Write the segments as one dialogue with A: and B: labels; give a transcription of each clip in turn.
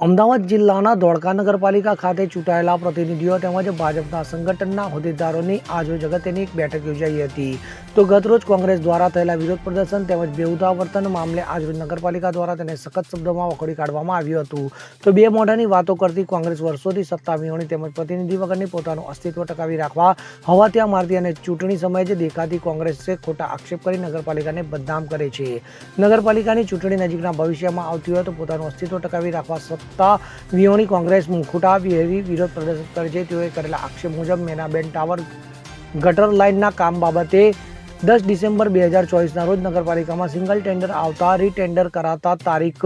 A: અમદાવાદ જિલ્લાના ધોળકા નગરપાલિકા ખાતે ચૂંટાયેલા પ્રતિનિધિઓ તેમજ ભાજપના સંગઠનના હોદ્દેદારોની આજરોજ અગત્યની એક બેઠક યોજાઈ હતી. તો ગતરોજ કોંગ્રેસ દ્વારા થયેલા વિરોધ પ્રદર્શન તેમજ બેહુદા વર્તન મામલે આજરોજ નગરપાલિકા દ્વારા તેને સખત શબ્દોમાં વખોડી કાઢવામાં આવ્યું હતું. તો બે મોઢાની વાતો કરતી કોંગ્રેસ વર્ષોથી સત્તા વિહોણી તેમજ પ્રતિનિધિ વગરની પોતાનું અસ્તિત્વ ટકાવી રાખવા હવાતિયા મારતી અને ચૂંટણી સમયે જ દેખાતી કોંગ્રેસે ખોટા આક્ષેપ કરી નગરપાલિકાને બદનામ કરે છે. નગરપાલિકાની ચૂંટણી નજીકના ભવિષ્યમાં આવતી હોય તો પોતાનું અસ્તિત્વ ટકાવી રાખવા સત્તા વિહોણી કોંગ્રેસ મુખુટા વિહેરી વિરોધ પ્રદર્શન કરે છે. તેઓએ કરેલા આક્ષેપ મુજબ મેનાબેન ટાવર ગટર લાઇનના કામ બાબતે 10 ડિસેમ્બર 2024ના રોજ નગરપાલિકામાં સિંગલ ટેન્ડર આવતા રીટેન્ડર કરાતા તારીખ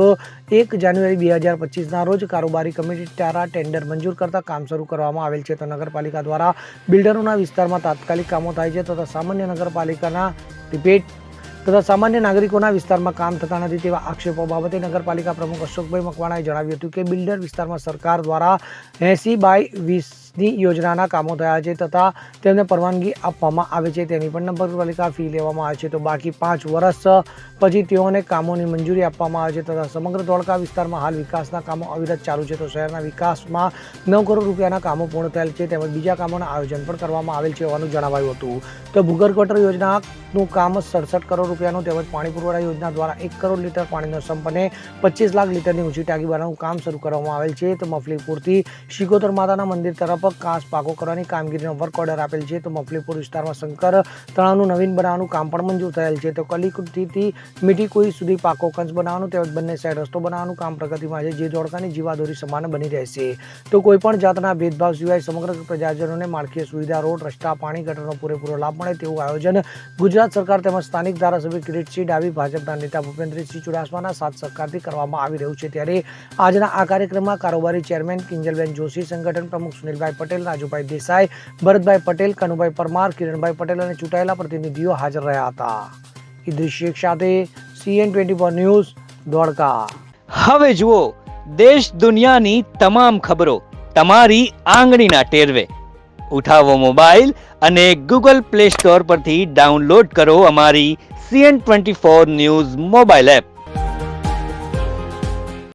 A: 1 જાન્યુઆરી 2025ના રોજ કારોબારી કમિટી દ્વારા ટેન્ડર મંજૂર કરતા કામ શરૂ કરવામાં આવેલ છે. તો નગરપાલિકા દ્વારા બિલ્ડરોના વિસ્તારમાં તાત્કાલિક કામો થાય છે તથા સામાન્ય નાગરિકોના વિસ્તારમાં કામ થતા નથી તેવા આક્ષેપો બાબતે નગરપાલિકા પ્રમુખ અશોકભાઈ મકવાણાએ જણાવ્યું હતું કે બિલ્ડર વિસ્તારમાં સરકાર દ્વારા 80/20ની યોજનાના કામો થયા છે તથા તેમને પરવાનગી આપવામાં આવે છે. તેની પણ નગરપાલિકા ફી લેવામાં આવે છે. તો બાકી 5 વર્ષ પછી તેઓને કામોની મંજૂરી આપવામાં આવે છે તથા સમગ્ર ધોળકા વિસ્તારમાં હાલ વિકાસના કામો અવિરત ચાલુ છે. તો શહેરના વિકાસમાં 9 કરોડ રૂપિયાના કામો પૂર્ણ થયેલ છે તેમજ બીજા કામોના આયોજન પણ કરવામાં આવેલ છે હોવાનું જણાવાયું હતું. તો ભૂગર્ભ ગટર યોજનાનું કામ 67 કરોડ રૂપિયાનું તેમજ પાણી પુરવઠા યોજના દ્વારા 1 કરોડ લીટર પાણીનો સંપ અને 25 લાખ લીટરની ઊંચી ટાંકી બનાવવાનું કામ શરૂ કરવામાં આવેલ છે. તો મફલીપુરથી શિકોતર માતાના મંદિર તરફ કાંસ પાકો કરવાની કામગીરીનો વર્ક ઓર્ડર આપેલ છે. તો મફલીપુર વિસ્તારમાં શંકર તળાવનું નવીન બનાવવાનું કામ પણ મંજૂર થયેલ છે. તો કલીકુટીથી મીઠી કુઈ સુધી પાકો કંસ બનાવવાનું તેમજ બંને સાઈડ રસ્તો બનાવવાનું કામ પ્રગતિમાં છે જે ધોળકાની જીવાદોરી સમાન બની રહેશે. તો કોઈપણ જાતના ભેદભાવ સિવાય સમગ્ર પ્રજાજનોને માળખીય સુવિધા રોડ રસ્તા પાણી ગટરનો પૂરેપૂરો લાભ મળે તેવું આયોજન ગુજરાત સરકાર તેમજ સ્થાનિક ધારાસભ્ય કિરીટસિંહ ડાભી ભાજપના નેતા ભૂપેન્દ્રસિંહ ચુડાસમાના સાથ સહકારથી કરવામાં આવી રહ્યું છે. ત્યારે આજના આ કાર્યક્રમમાં કારોબારી ચેરમેન કિંજલબેન જોશી, સંગઠન પ્રમુખ સુનિલભાઈ પટેલ, રાજુભાઈ દેસાઈ, ભરતભાઈ પટેલ, કનુભાઈ પરમાર, કિરણભાઈ પટેલ અને ચૂંટાયેલા પ્રતિનિધિઓ હાજર રહ્યા હતા. ઇદ્રીસ શેખ સાથે CN24 ન્યૂઝ ધોળકા.
B: હવે જુઓ દેશ દુનિયાની તમામ ખબરો તમારી આંગળીના ટેરવે. ઉઠાવો મોબાઈલ અને Google Play Store પરથી ડાઉનલોડ કરો અમારી CN24 ન્યૂઝ મોબાઈલ એપ.